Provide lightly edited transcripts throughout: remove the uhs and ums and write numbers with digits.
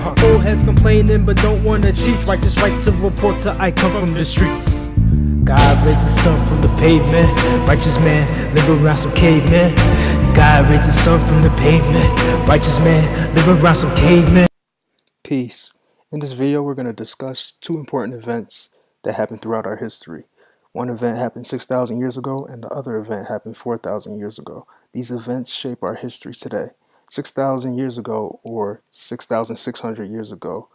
Old heads complaining but don't wanna cheat. Righteous right to report till I come from the streets. God raised the sun from the pavement. Righteous man live around some cavemen. God raised the sun from the pavement. Righteous man live around some cavemen. Peace. In this video, we're going to discuss two important events that happened throughout our history. One event happened 6,000 years ago, and the other event happened 4,000 years ago. These events shape our history today. 6,000 years ago, or 6,600 years ago,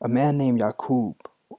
a man named Yaqub,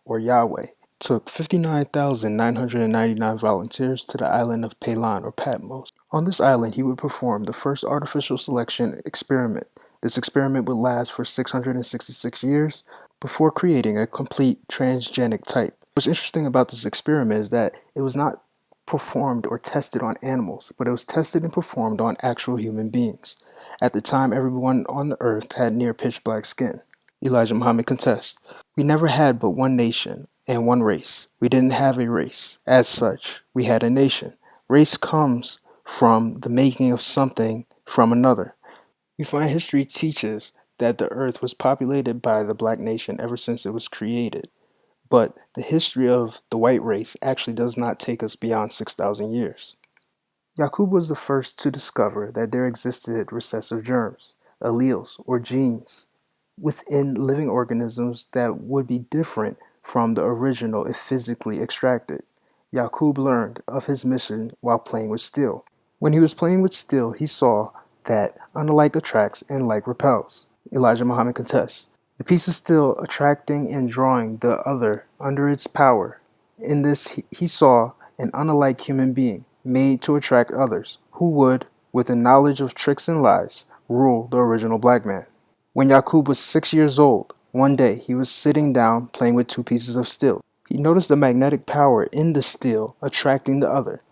or Yahweh, took 59,999 volunteers to the island of Palan, or Patmos. On this island, he would perform the first artificial selection experiment. This experiment would last for 666 years before creating a complete transgenic type. What's interesting about this experiment is that it was not performed or tested on animals, but it was tested and performed on actual human beings. At the time, everyone on the earth had near pitch black skin. Elijah Muhammad contests, "We never had but one nation and one race. We didn't have a race. As such, we had a nation. Race comes from the making of something from another." We find history teaches that the earth was populated by the black nation ever since it was created. But the history of the white race actually does not take us beyond 6,000 years. Yaqub was the first to discover that there existed recessive germs, alleles, or genes, within living organisms that would be different from the original if physically extracted. Yaqub learned of his mission while playing with steel. When he was playing with steel, he saw that unlike attracts and like repels. Elijah Muhammad contests, "The piece of steel attracting and drawing the other under its power." In this, he saw an unlike human being made to attract others, who would, with a knowledge of tricks and lies, rule the original black man. When Yaqub was 6 years old, one day he was sitting down playing with two pieces of steel. He noticed the magnetic power in the steel attracting the other.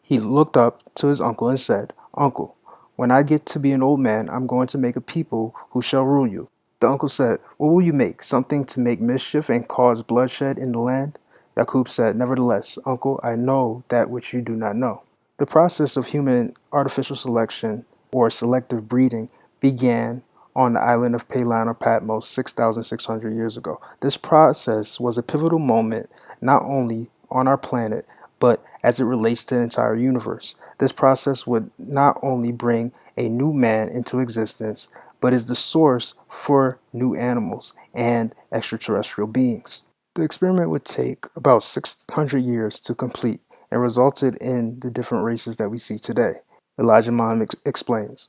He looked up to his uncle and said, "Uncle, when I get to be an old man, I'm going to make a people who shall rule you." The uncle said, "What will you make? Something to make mischief and cause bloodshed in the land?" Yaqub said, "Nevertheless, uncle, I know that which you do not know." The process of human artificial selection, or selective breeding, began on the island of Palan or Patmos 6,600 years ago. This process was a pivotal moment not only on our planet, but as it relates to the entire universe. This process would not only bring a new man into existence, but is the source for new animals and extraterrestrial beings. The experiment would take about 600 years to complete and resulted in the different races that we see today. Elijah Muhammad explains,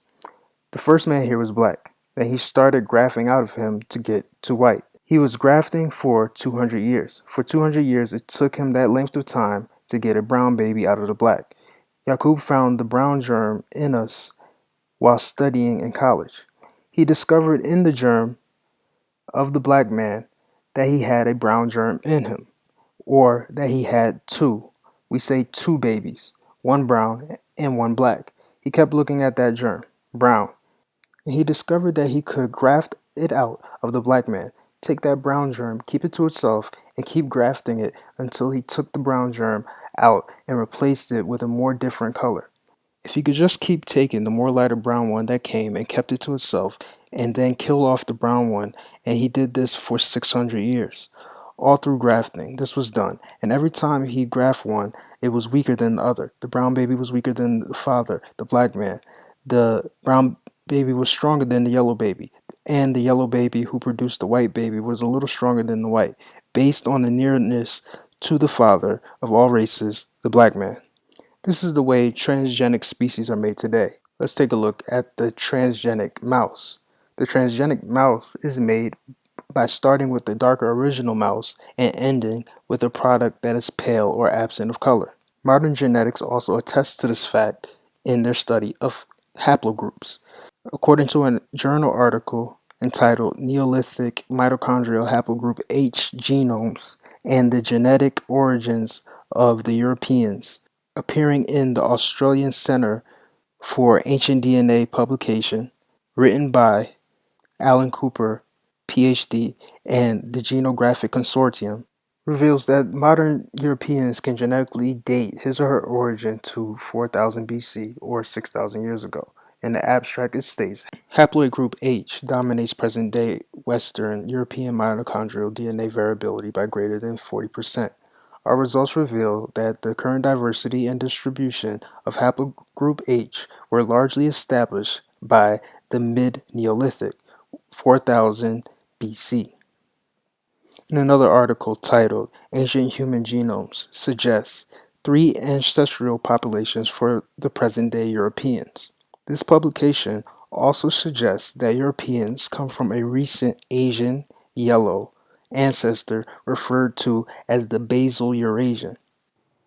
"The first man here was black. Then he started grafting out of him to get to white. He was grafting for 200 years. For 200 years, it took him that length of time to get a brown baby out of the black. Yaqub found the brown germ in us while studying in college. He discovered in the germ of the black man that he had a brown germ in him, or that he had two. We say two babies, one brown and one black. He kept looking at that germ, brown, and he discovered that he could graft it out of the black man, take that brown germ, keep it to itself, and keep grafting it until he took the brown germ out and replaced it with a more different color. If he could just keep taking the more lighter brown one that came and kept it to itself, and then kill off the brown one, and he did this for 600 years. All through grafting, this was done, and every time he graft one, it was weaker than the other. The brown baby was weaker than the father, the black man. The brown baby was stronger than the yellow baby, and the yellow baby who produced the white baby was a little stronger than the white, based on the nearness to the father of all races, the black man. This is the way transgenic species are made today. Let's take a look at the transgenic mouse. The transgenic mouse is made by starting with the darker original mouse and ending with a product that is pale or absent of color. Modern genetics also attests to this fact in their study of haplogroups. According to a journal article entitled "Neolithic Mitochondrial Haplogroup H Genomes and the Genetic Origins of the Europeans," appearing in the Australian Centre for Ancient DNA publication, written by Alan Cooper, PhD, and the Genographic Consortium, reveals that modern Europeans can genetically date his or her origin to 4000 BC or 6,000 years ago. In the abstract, it states, haploid group H dominates present-day Western European mitochondrial DNA variability by greater than 40%. Our results reveal that the current diversity and distribution of haplogroup H were largely established by the mid-Neolithic, 4000 BC. In another article titled Ancient Human Genomes Suggests 3 Ancestral Populations for the Present-Day Europeans. This publication also suggests that Europeans come from a recent Asian yellow ancestor referred to as the basal Eurasian.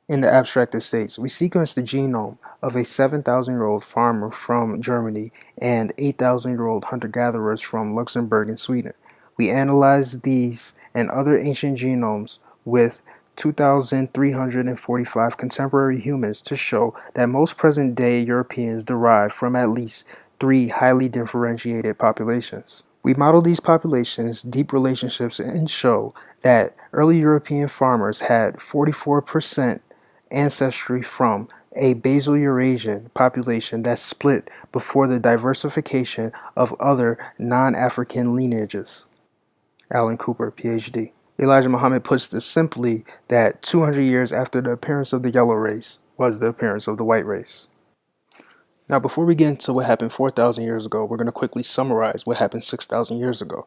In the abstract, it states, we sequenced the genome of a 7,000-year-old farmer from Germany and 8,000-year-old hunter-gatherers from Luxembourg and Sweden. We analyzed these and other ancient genomes with 2,345 contemporary humans to show that most present-day Europeans derive from at least 3 highly differentiated populations. We model these populations' deep relationships and show that early European farmers had 44% ancestry from a basal Eurasian population that split before the diversification of other non-African lineages. Alan Cooper, PhD. Elijah Muhammad puts this simply that 200 years after the appearance of the yellow race was the appearance of the white race. Now, before we get into what happened 4,000 years ago, we're going to quickly summarize what happened 6,000 years ago.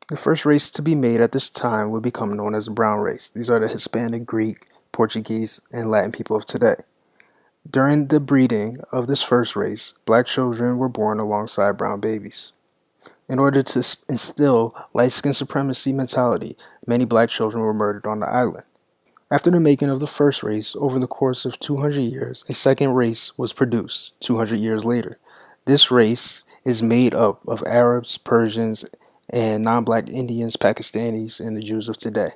The first race to be made at this time would become known as the brown race. These are the Hispanic, Greek, Portuguese, and Latin people of today. During the breeding of this first race, black children were born alongside brown babies. In order to instill light-skin supremacy mentality, many black children were murdered on the island. After the making of the first race, over the course of 200 years, a second race was produced 200 years later. This race is made up of Arabs, Persians, and non-black Indians, Pakistanis, and the Jews of today.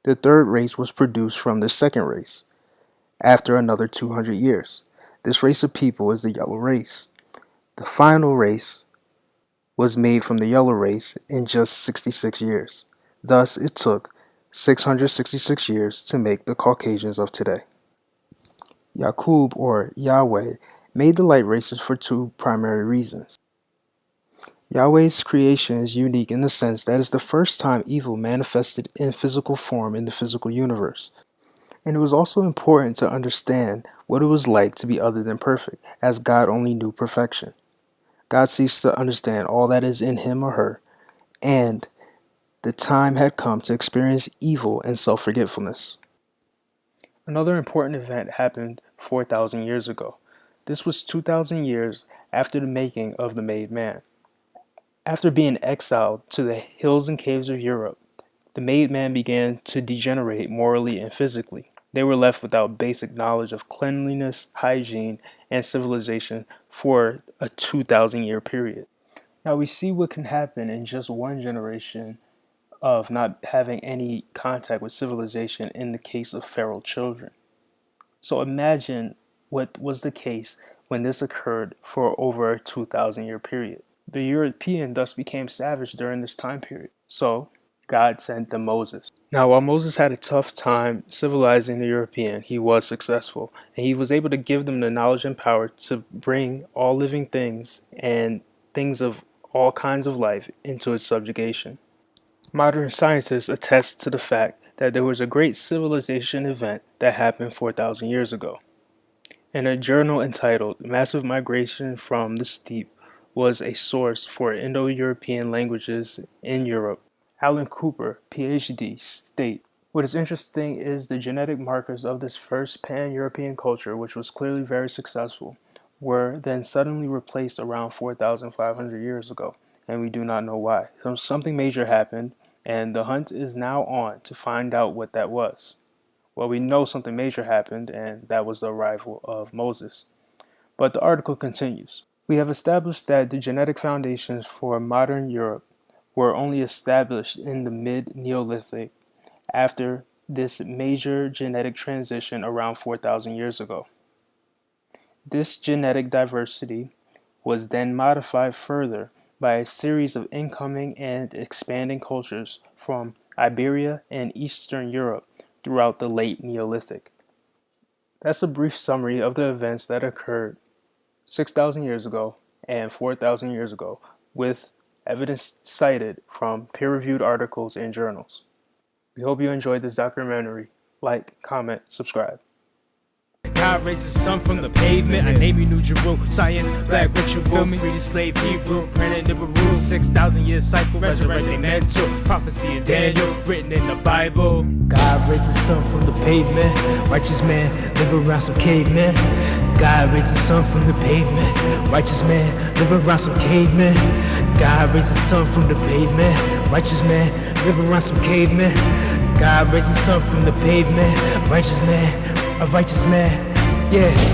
The third race was produced from the second race after another 200 years. This race of people is the yellow race. The final race was made from the yellow race in just 66 years. Thus, it took 666 years to make the Caucasians of today. Yaqub, or Yahweh, made the light races for 2 primary reasons. Yahweh's creation is unique in the sense that it's the first time evil manifested in physical form in the physical universe. And it was also important to understand what it was like to be other than perfect, as God only knew perfection. God seeks to understand all that is in him or her, and the time had come to experience evil and self-forgetfulness. Another important event happened 4,000 years ago. This was 2,000 years after the making of the made man. After being exiled to the hills and caves of Europe, the made man began to degenerate morally and physically. They were left without basic knowledge of cleanliness, hygiene, and civilization for a 2,000-year period. Now we see what can happen in just one generation of not having any contact with civilization in the case of feral children. So imagine what was the case when this occurred for over a 2,000-year period. The European thus became savage during this time period. So God sent them Moses. Now, while Moses had a tough time civilizing the European, he was successful, and he was able to give them the knowledge and power to bring all living things and things of all kinds of life into its subjugation. Modern scientists attest to the fact that there was a great civilization event that happened 4,000 years ago. In a journal entitled Massive Migration from the Steppe was a source for Indo-European languages in Europe, Alan Cooper, PhD, state, what is interesting is the genetic markers of this first pan-European culture, which was clearly very successful, were then suddenly replaced around 4,500 years ago, and we do not know why. So something major happened, and the hunt is now on to find out what that was. Well, we know something major happened, and that was the arrival of Moses. But the article continues. We have established that the genetic foundations for modern Europe were only established in the mid-Neolithic after this major genetic transition around 4,000 years ago. This genetic diversity was then modified further by a series of incoming and expanding cultures from Iberia and Eastern Europe throughout the late Neolithic. That's a brief summary of the events that occurred 6,000 years ago and 4,000 years ago, with evidence cited from peer-reviewed articles and journals. We hope you enjoyed this documentary. Like, comment, subscribe. God raised his son from the pavement. I name you New Jeru. Science, black ritual, free the slave Hebrew, printed the rules. 6,000 year cycle, resurrected mental prophecy in Daniel, written in the Bible. God raised his son from the pavement. Righteous man, live around some cavemen. God raised his son from the pavement. Righteous man, live around some cavemen. God raised his son from the pavement. Righteous man, live around some cavemen. God raised his son from the pavement. Righteous man, a righteous man, yeah.